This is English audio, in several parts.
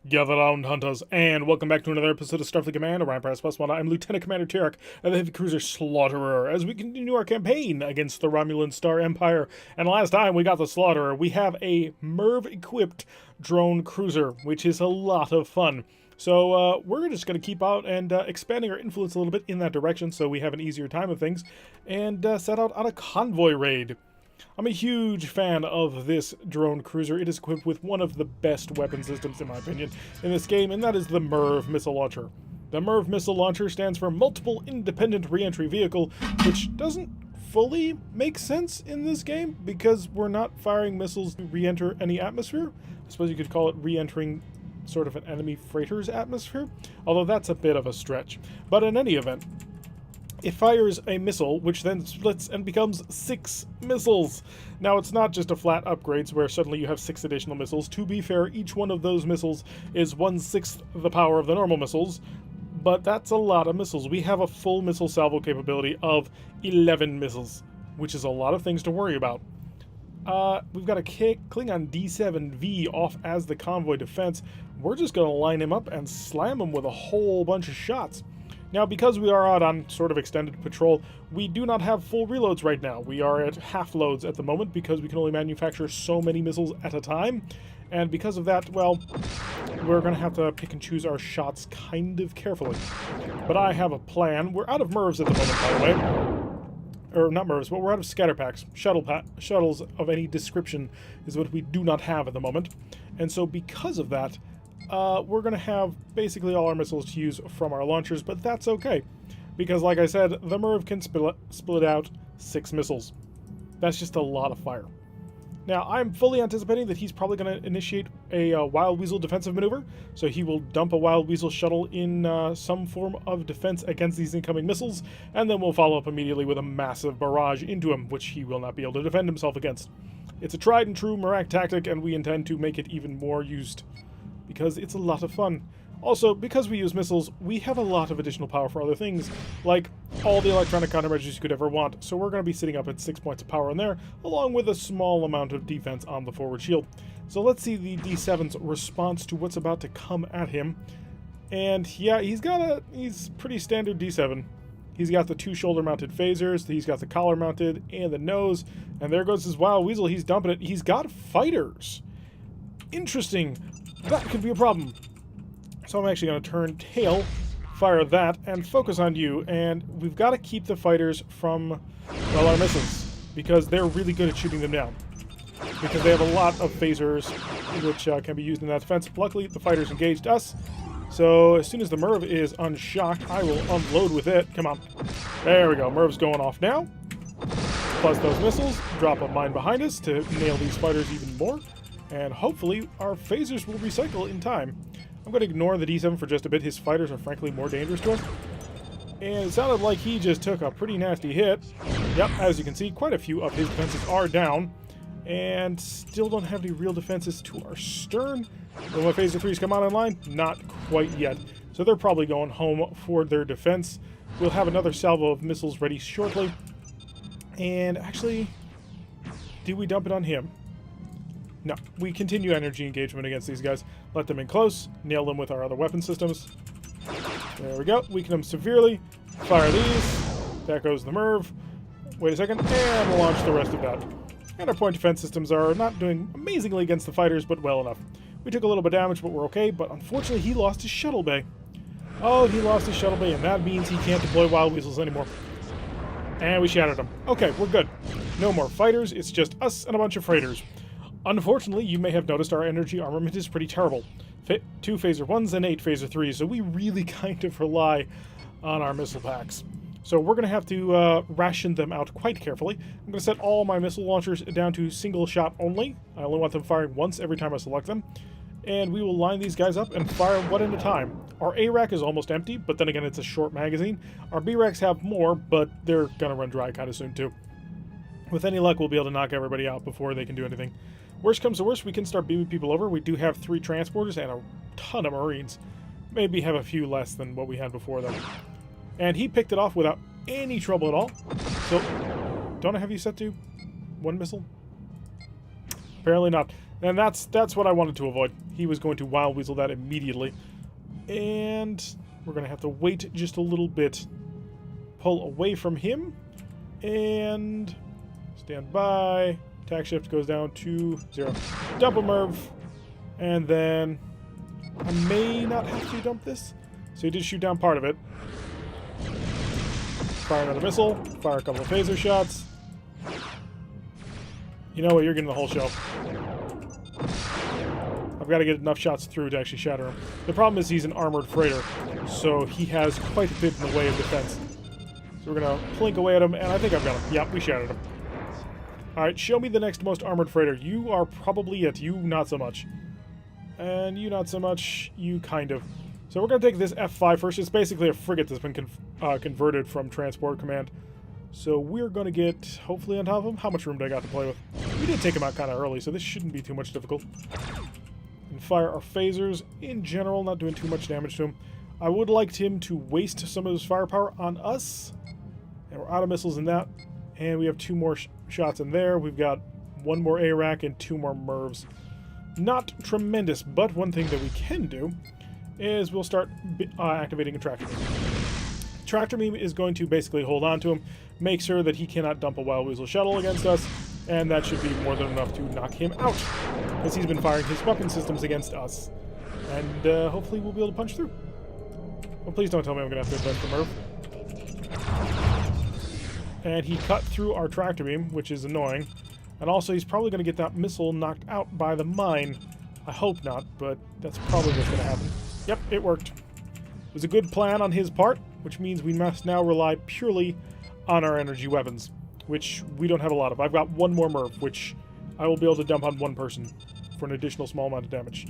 Gather round, hunters, and welcome back to another episode of Starfleet Command, Orion Pirates Plus One. I'm Lieutenant Commander Tarek of the Heavy Cruiser Slaughterer, as we continue our campaign against the Romulan Star Empire. And last time we got the Slaughterer, we have a MERV-equipped drone cruiser, which is a lot of fun. So we're just going to keep out and expanding our influence a little bit in that direction so we have an easier time of things, and set out on a convoy raid. I'm a huge fan of this drone cruiser. It is equipped with one of the best weapon systems, in my opinion, in this game, and that is the MERV missile launcher. The MERV missile launcher stands for Multiple Independent Reentry Vehicle, which doesn't fully make sense in this game because we're not firing missiles to re-enter any atmosphere. I suppose you could call it re-entering sort of an enemy freighter's atmosphere, although that's a bit of a stretch. But in any event, it fires a missile, which then splits and becomes 6 missiles. Now, it's not just a flat upgrades where suddenly you have 6 additional missiles. To be fair, each one of those missiles is 1/6 the power of the normal missiles, but that's a lot of missiles. We have a full missile salvo capability of 11 missiles, which is a lot of things to worry about. We've got a Klingon D7V off as the convoy defense. We're just going to line him up and slam him with a whole bunch of shots. Now, because we are out on sort of extended patrol, we do not have full reloads right now. We are at half loads at the moment because we can only manufacture so many missiles at a time. And because of that, well, we're going to have to pick and choose our shots kind of carefully. But I have a plan. We're out of MERVs at the moment, by the way. Or not MERVs, but we're out of scatter packs. Shuttles of any description is what we do not have at the moment. And so because of that, we're going to have basically all our missiles to use from our launchers, but that's okay. Because, like I said, the MERV can split out 6 missiles. That's just a lot of fire. Now, I'm fully anticipating that he's probably going to initiate a Wild Weasel defensive maneuver, so he will dump a Wild Weasel shuttle in some form of defense against these incoming missiles, and then we'll follow up immediately with a massive barrage into him, which he will not be able to defend himself against. It's a tried and true Merak tactic, and we intend to make it even more used, because it's a lot of fun. Also, because we use missiles, we have a lot of additional power for other things, like all the electronic countermeasures you could ever want, so we're going to be sitting up at 6 points of power in there, along with a small amount of defense on the forward shield. So let's see the D7's response to what's about to come at him. And yeah, he's pretty standard D7. He's got the 2 shoulder-mounted phasers, he's got the collar-mounted, and the nose, and there goes his Wild Weasel, he's dumping it. He's got fighters. Interesting. That could be a problem. So I'm actually going to turn tail, fire that, and focus on you. And we've got to keep the fighters from, well, our missiles, because they're really good at shooting them down. Because they have a lot of phasers, which can be used in that defense. Luckily, the fighters engaged us. So as soon as the MERV is unshocked, I will unload with it. Come on. There we go. MERV's going off now. Plus those missiles. Drop a mine behind us to nail these fighters even more. And hopefully our phasers will recycle in time. I'm going to ignore the D7 for just a bit. His fighters are frankly more dangerous to us. And it sounded like he just took a pretty nasty hit. Yep, as you can see, quite a few of his defenses are down. And still don't have any real defenses to our stern. Will my phaser 3s come out online? Not quite yet. So they're probably going home for their defense. We'll have another salvo of missiles ready shortly. And actually, did we dump it on him? No, we continue energy engagement against these guys. Let them in close, nail them with our other weapon systems. There we go, weaken them severely. Fire these. There goes the MERV. Wait a second, and launch the rest of that. And our point defense systems are not doing amazingly against the fighters, but well enough. We took a little bit of damage, but we're okay. But unfortunately, he lost his shuttle bay. Oh, he lost his shuttle bay, and that means he can't deploy Wild Weasels anymore. And we shattered him. Okay, we're good. No more fighters, it's just us and a bunch of freighters. Unfortunately, you may have noticed our energy armament is pretty terrible. 2 phaser 1s and 8 phaser 3s, so we really kind of rely on our missile packs. So we're going to have to ration them out quite carefully. I'm going to set all my missile launchers down to single shot only. I only want them firing once every time I select them. And we will line these guys up and fire one at a time. Our A rack is almost empty, but then again, it's a short magazine. Our B racks have more, but they're going to run dry kind of soon too. With any luck, we'll be able to knock everybody out before they can do anything. Worst comes to worst, we can start beaming people over. We do have 3 transporters and a ton of Marines. Maybe have a few less than what we had before, though. And he picked it off without any trouble at all. So, don't I have you set to 1 missile? Apparently not. And that's what I wanted to avoid. He was going to Wild Weasel that immediately. And we're going to have to wait just a little bit. Pull away from him. And stand by. Attack shift goes down to 0. Dump a Merv. And then I may not have to dump this. So he did shoot down part of it. Fire another missile. Fire a couple of phaser shots. You know what? You're getting the whole show. I've got to get enough shots through to actually shatter him. The problem is he's an armored freighter, so he has quite a bit in the way of defense. So we're going to plink away at him, and I think I've got him. Yep, we shattered him. Alright, show me the next most armored freighter. You are probably it. You not so much. And you not so much. You kind of. So we're going to take this F5 first. It's basically a frigate that's been converted from Transport Command. So we're going to get, hopefully, on top of him. How much room do I got to play with? We did take him out kind of early, so this shouldn't be too much difficult. And fire our phasers. In general, not doing too much damage to him. I would like him to waste some of his firepower on us. And we're out of missiles in that. And we have 2 more shots in there. We've got 1 more A-rack and 2 more MIRVs. Not tremendous, but one thing that we can do is we'll start activating a tractor beam. Tractor beam is going to basically hold on to him, make sure that he cannot dump a Wild Weasel shuttle against us, and that should be more than enough to knock him out, as he's been firing his weapon systems against us. And hopefully we'll be able to punch through. Well, please don't tell me I'm going to have to invest for Merv. And he cut through our tractor beam, which is annoying. And also, he's probably going to get that missile knocked out by the mine. I hope not, but that's probably what's going to happen. Yep, it worked. It was a good plan on his part, which means we must now rely purely on our energy weapons, which we don't have a lot of. I've got 1 more Merv, which I will be able to dump on 1 person for an additional small amount of damage.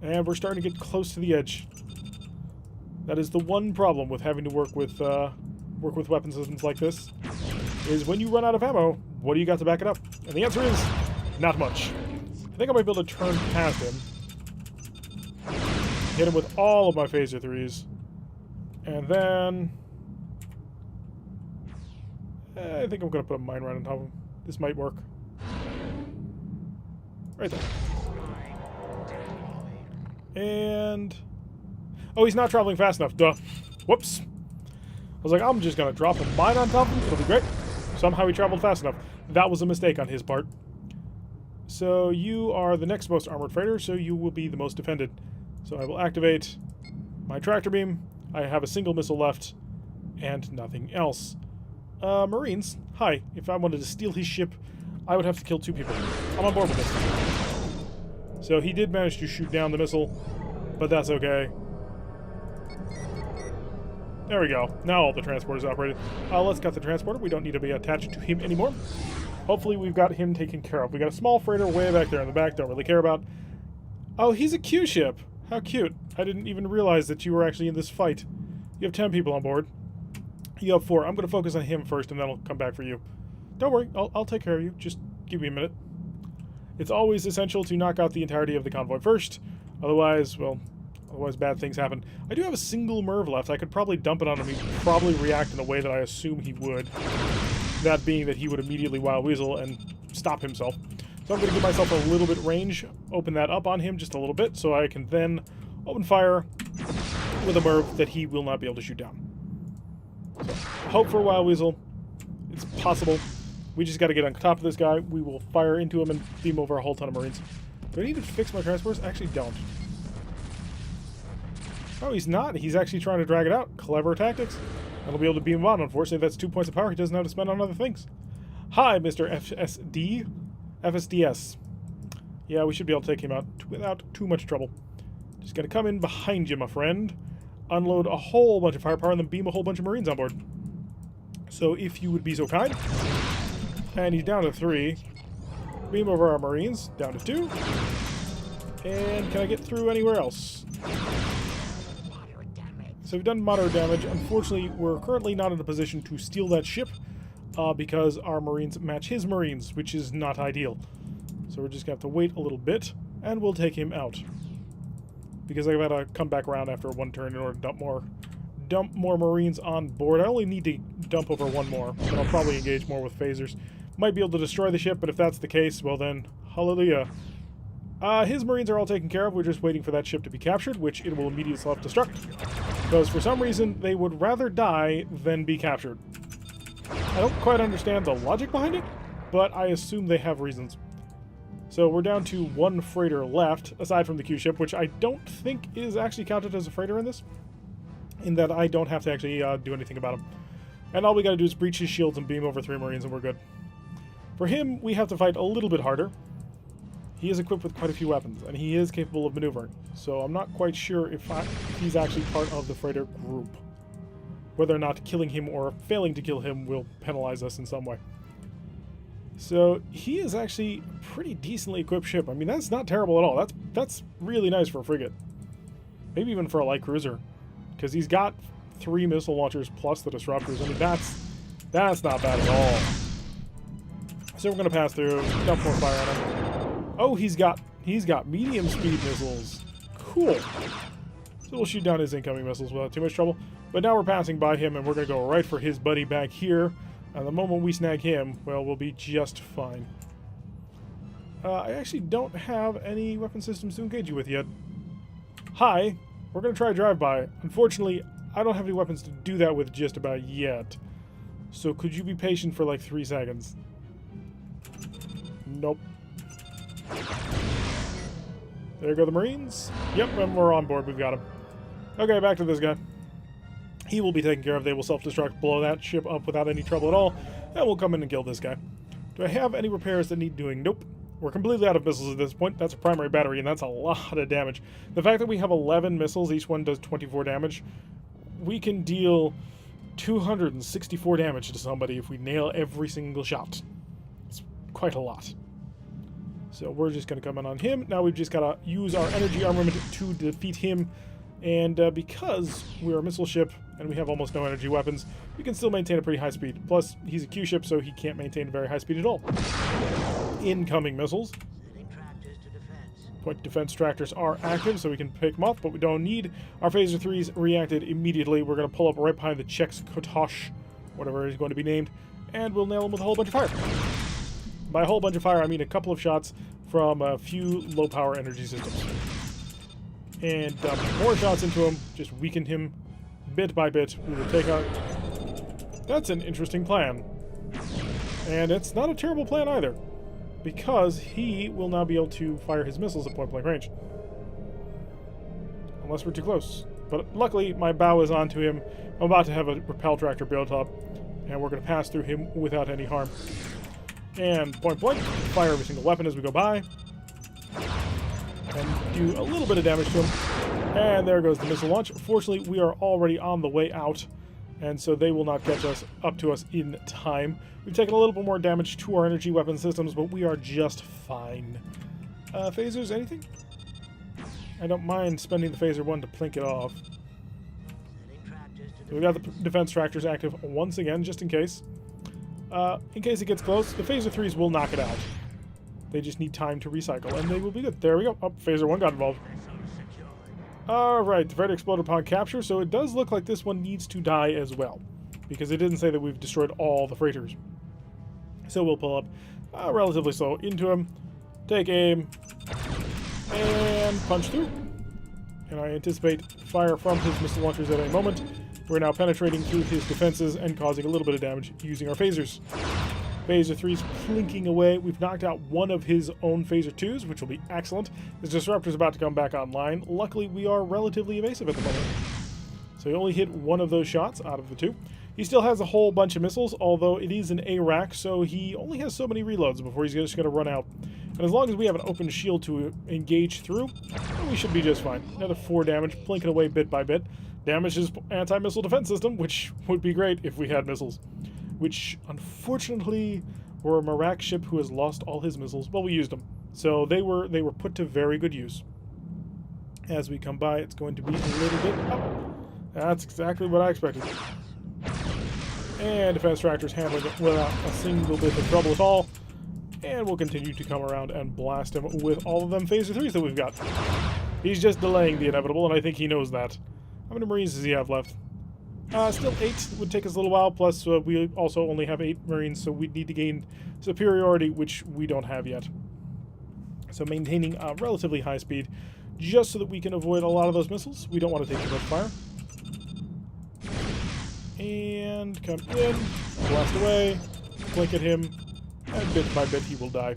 And we're starting to get close to the edge. That is the one problem with having to work with weapon systems like this, is when you run out of ammo, what do you got to back it up? And the answer is, not much. I think I might be able to turn past him. Hit him with all of my phaser 3s. And then I think I'm going to put a mine right on top of him. This might work. Right there. And oh, he's not traveling fast enough. Duh. Whoops. I was like, I'm just going to drop a mine on top of him. It'll be great. Somehow he traveled fast enough. That was a mistake on his part. So you are the next most armored freighter, so you will be the most defended. So I will activate my tractor beam. I have a single missile left, and nothing else. Marines, hi. If I wanted to steal his ship, I would have to kill 2 people. I'm on board with this. So he did manage to shoot down the missile, but that's okay. There we go. Now all the transporters operated. Let's cut the transporter. We don't need to be attached to him anymore. Hopefully we've got him taken care of. We got a small freighter way back there in the back. Don't really care about. Oh, he's a Q ship. How cute. I didn't even realize that you were actually in this fight. You have 10 people on board. You have 4. I'm going to focus on him first, and then I'll come back for you. Don't worry. I'll take care of you. Just give me a minute. It's always essential to knock out the entirety of the convoy first. Otherwise, well, bad things happen. I do have a single Merv left. I could probably dump it on him. He'd probably react in a way that I assume he would. That being that he would immediately Wild Weasel and stop himself. So I'm going to give myself a little bit range, open that up on him just a little bit, so I can then open fire with a Merv that he will not be able to shoot down. So, hope for a Wild Weasel. It's possible. We just got to get on top of this guy. We will fire into him and beam over a whole ton of Marines. Do I need to fix my transporters? I actually don't. Oh, he's not. He's actually trying to drag it out. Clever tactics. I'll be able to beam him on. Unfortunately, that's 2 points of power he doesn't have to spend on other things. Hi, Mr. FSDS. Yeah, we should be able to take him out without too much trouble. Just gotta come in behind you, my friend. Unload a whole bunch of firepower and then beam a whole bunch of Marines on board. So if you would be so kind. And he's down to 3. Beam over our Marines. Down to 2. And can I get through anywhere else? So we've done moderate damage. Unfortunately, we're currently not in a position to steal that ship because our Marines match his Marines, which is not ideal. So we're just going to have to wait a little bit, and we'll take him out. Because I've got to come back around after 1 turn in order to dump more Marines on board. I only need to dump over 1 more, but I'll probably engage more with phasers. Might be able to destroy the ship, but if that's the case, well then, Hallelujah. His Marines are all taken care of. We're just waiting for that ship to be captured, which it will immediately self-destruct. Because for some reason, they would rather die than be captured. I don't quite understand the logic behind it, but I assume they have reasons. So we're down to one freighter left, aside from the Q ship, which I don't think is actually counted as a freighter in this. In that I don't have to actually do anything about him. And all we gotta do is breach his shields and beam over 3 Marines and we're good. For him, we have to fight a little bit harder. He is equipped with quite a few weapons, and he is capable of maneuvering. So I'm not quite sure if he's actually part of the freighter group. Whether or not killing him or failing to kill him will penalize us in some way. So he is actually a pretty decently equipped ship. I mean, that's not terrible at all. That's really nice for a frigate. Maybe even for a light cruiser. Because he's got 3 missile launchers plus the disruptors. I mean, that's not bad at all. So we're going to pass through, dump more fire on him. Oh, he's got medium speed missiles. Cool. So we'll shoot down his incoming missiles without too much trouble. But now we're passing by him, and we're going to go right for his buddy back here. And the moment we snag him, well, we'll be just fine. I actually don't have any weapon systems to engage you with yet. Hi. We're going to try a drive-by. Unfortunately, I don't have any weapons to do that with just about yet. So could you be patient for like 3 seconds? Nope. There go the Marines. Yep, and we're on board. We've got him. Okay, back to this guy. He will be taken care of. They will self-destruct, blow that ship up without any trouble at all, and we'll come in and kill this guy. Do I have any repairs that need doing? Nope. We're completely out of missiles at this point. That's a primary battery, and that's a lot of damage. The fact that we have 11 missiles, each one does 24 damage, we can deal 264 damage to somebody if we nail every single shot. It's quite a lot. So we're just going to come in on him. Now we've just got to use our energy armament to defeat him. And because we're a missile ship and we have almost no energy weapons, we can still maintain a pretty high speed. Plus, he's a Q ship, so he can't maintain a very high speed at all. Incoming missiles. Point defense tractors are active, so we can pick them off, but we don't need. Our phaser 3s reacted immediately. We're going to pull up right behind the Czechs Kotosh, whatever is going to be named, and we'll nail him with a whole bunch of fire. By a whole bunch of fire, I mean a couple of shots from a few low-power energy systems. And dump more shots into him, just weaken him bit by bit. We will take out... That's an interesting plan. And it's not a terrible plan either, because he will now be able to fire his missiles at point-blank range. Unless we're too close. But luckily, my bow is onto him. I'm about to have a repel tractor built up, and we're going to pass through him without any harm. And point-blank, fire every single weapon as we go by. And do a little bit of damage to him. And there goes the missile launch. Fortunately, we are already on the way out, and so they will not catch us up to us in time. We've taken a little bit more damage to our energy weapon systems, but we are just fine. Phasers, anything? I don't mind spending the phaser 1 to plink it off. So we got the defense tractors active once again, just in case. In case it gets close, the phaser 3s will knock it out. They just need time to recycle, and they will be good. There we go. Oh, phaser 1 got involved. Alright, the freighter exploded upon capture, so it does look like this one needs to die as well, because it didn't say that we've destroyed all the freighters. So we'll pull up relatively slow into him, take aim, and punch through. And I anticipate fire from his missile launchers at any moment. We're now penetrating through his defenses and causing a little bit of damage using our phasers. Phaser 3's plinking away. We've knocked out one of his own Phaser 2s, which will be excellent. His disruptor's about to come back online. Luckily, we are relatively evasive at the moment. So he only hit one of those shots out of the 2. He still has a whole bunch of missiles, although it is an A-rack, so he only has so many reloads before he's just going to run out. And as long as we have an open shield to engage through, we should be just fine. Another 4 damage, plinking away bit by bit. Damage his anti-missile defense system, which would be great if we had missiles. Which, unfortunately, were a Marak ship who has lost all his missiles. Well, we used them. So they were put to very good use. As we come by, it's going to be a little bit up. That's exactly what I expected. And defense tractors handling it without a single bit of trouble at all. And we'll continue to come around and blast him with all of them Phaser 3s that we've got. He's just delaying the inevitable, and I think he knows that. How many Marines does he have left? Still 8. Would take us a little while, plus we also only have 8 Marines, so we need to gain superiority, which we don't have yet. So maintaining a relatively high speed, just so that we can avoid a lot of those missiles. We don't want to take too much fire. And come in, blast away, blink at him, and bit by bit he will die.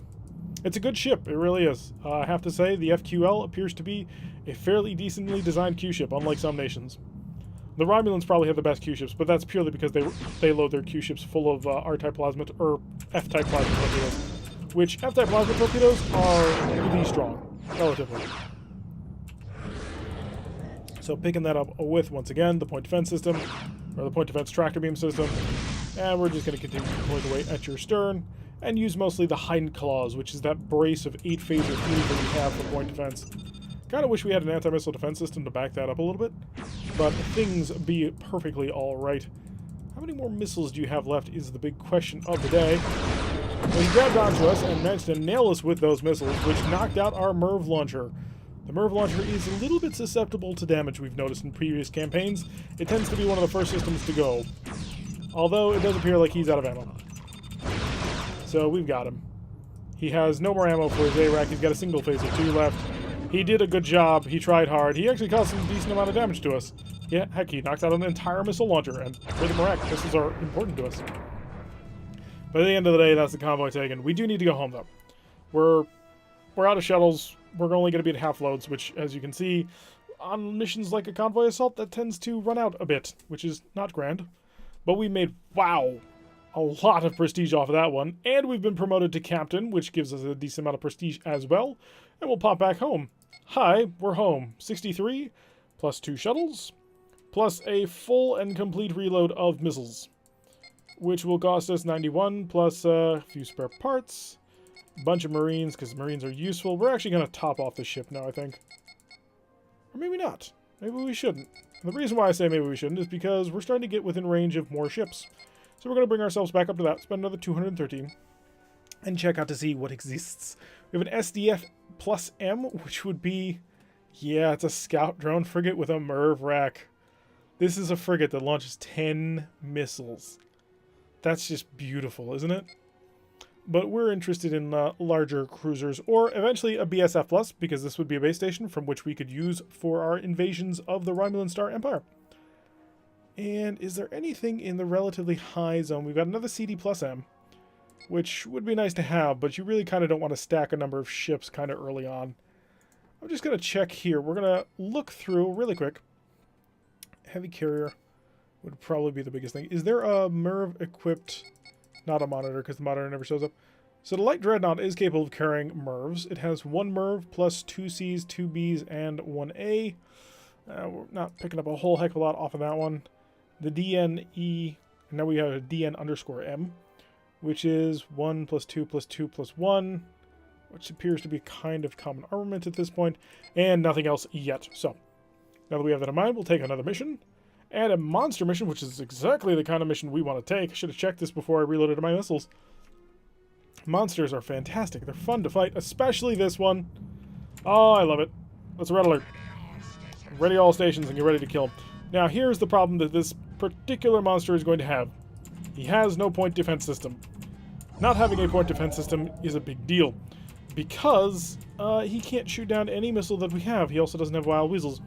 It's a good ship, it really is. I have to say, the FQL appears to be a fairly decently designed Q-ship, unlike some nations. The Romulans probably have the best Q-ships, but that's purely because they load their Q-ships full of R-type plasma, or F-type plasma torpedoes, which F-type plasma torpedoes are really strong, relatively. So picking that up with, once again, the point defense system, or the point defense tractor beam system, and we're just going to continue to point away at your stern, and use mostly the hind claws, which is that brace of 8-phaser fuel that we have for point defense. Kind of wish we had an anti-missile defense system to back that up a little bit, but things be perfectly alright. How many more missiles do you have left is the big question of the day. Well, he grabbed onto us and managed to nail us with those missiles, which knocked out our MIRV launcher. The MIRV launcher is a little bit susceptible to damage, we've noticed in previous campaigns. It tends to be one of the first systems to go, although it does appear like he's out of ammo. So we've got him. He has no more ammo for his A-rack. He's got a single phaser 2 left. He did a good job. He tried hard. He actually caused some decent amount of damage to us. Yeah, heck, he knocked out an entire missile launcher, and for the Marek, missiles are important to us. But at the end of the day, that's the convoy taken. We do need to go home, though. We're out of shuttles. We're only going to be at half loads, which, as you can see, on missions like a convoy assault, that tends to run out a bit, which is not grand. But we made, wow, a lot of prestige off of that one, and we've been promoted to captain, which gives us a decent amount of prestige as well, and we'll pop back home. Hi, we're home. 63, plus 2 shuttles, plus a full and complete reload of missiles, which will cost us 91, plus a few spare parts, a bunch of Marines, because Marines are useful. We're actually going to top off the ship now, I think. Or maybe not. Maybe we shouldn't. And the reason why I say maybe we shouldn't is because we're starting to get within range of more ships. So we're going to bring ourselves back up to that, spend another 213, and check out to see what exists. We have an SDF plus M, which would be, yeah, it's a scout drone frigate with a MIRV rack. This is a frigate that launches 10 missiles. That's just beautiful, isn't it? But we're interested in larger cruisers, or eventually a BSF plus, because this would be a base station from which we could use for our invasions of the Romulan Star Empire. And is there anything in the relatively high zone? We've got another CD plus M, which would be nice to have, but you really kind of don't want to stack a number of ships kind of early on. I'm just going to check here. We're going to look through really quick. Heavy carrier would probably be the biggest thing. Is there a MIRV equipped, not a monitor because the monitor never shows up. So the light dreadnought is capable of carrying MIRVs. It has 1 MIRV plus 2 Cs, 2 Bs, and 1 A. We're not picking up a whole heck of a lot off of that one. The DNE, and now we have a DN underscore M, which is 1 plus 2 plus 2 plus 1, which appears to be kind of common armament at this point, and nothing else yet. So, now that we have that in mind, we'll take another mission, and a monster mission, which is exactly the kind of mission we want to take. I should have checked this before I reloaded my missiles. Monsters are fantastic. They're fun to fight, especially this one. Oh, I love it. Let's red alert. Ready all stations and get ready to kill them. Now, here's the problem that this particular monster is going to have. He has no point defense system. Not having a point defense system is a big deal, because he can't shoot down any missile that we have. He also doesn't have wild weasels.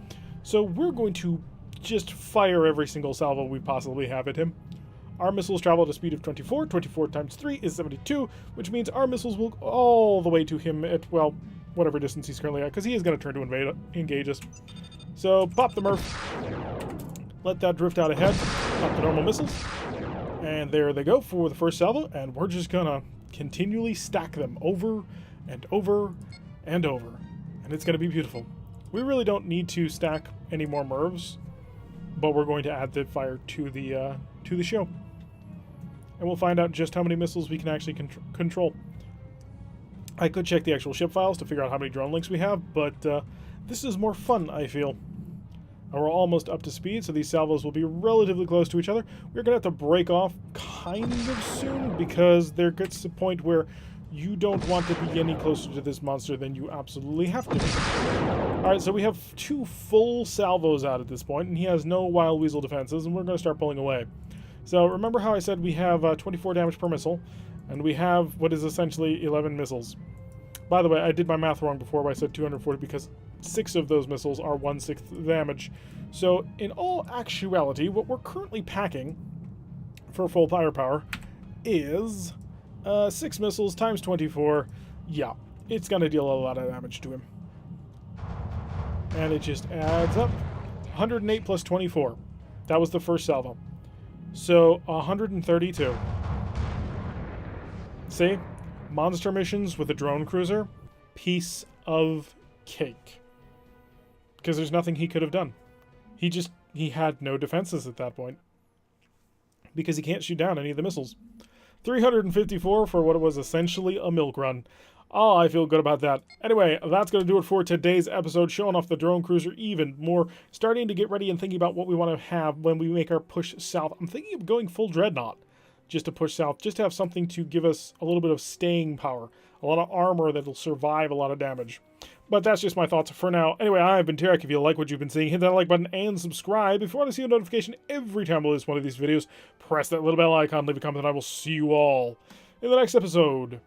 So we're going to just fire every single salvo we possibly have at him. Our missiles travel at a speed of 24. 24 times 3 is 72, which means our missiles will go all the way to him at, well, whatever distance he's currently at, because he is going to turn to engage us. So pop the MIRV. Let that drift out ahead. Pop the normal missiles. And there they go for the first salvo, and we're just gonna continually stack them over and over and over. And it's gonna be beautiful. We really don't need to stack any more MIRVs, but we're going to add the fire to the show. And we'll find out just how many missiles we can actually control. I could check the actual ship files to figure out how many drone links we have, but this is more fun, I feel. And we're almost up to speed, so these salvos will be relatively close to each other. We're going to have to break off kind of soon, because there gets to a point where you don't want to be any closer to this monster than you absolutely have to be. Alright, so we have 2 full salvos out at this point, and he has no wild weasel defenses, and we're going to start pulling away. So remember how I said we have 24 damage per missile, and we have what is essentially 11 missiles. By the way, I did my math wrong before when I said 240 because 6 of those missiles are 1/6 damage. So, in all actuality, what we're currently packing for full firepower is 6 missiles times 24. Yeah, it's going to deal a lot of damage to him. And it just adds up. 108 plus 24. That was the first salvo. So, 132. See? Monster missions with a drone cruiser, piece of cake. Because there's nothing he could have done. He had no defenses at that point. Because he can't shoot down any of the missiles. 354 for what was essentially a milk run. Oh, I feel good about that. Anyway, that's going to do it for today's episode, showing off the drone cruiser even more, starting to get ready and thinking about what we want to have when we make our push south. I'm thinking of going full dreadnought. Just to push south, just to have something to give us a little bit of staying power. A lot of armor that'll survive a lot of damage. But that's just my thoughts for now. Anyway, I've been Tarek. If you like what you've been seeing, hit that like button and subscribe. If you want to see a notification every time I release one of these videos, press that little bell icon, leave a comment, and I will see you all in the next episode.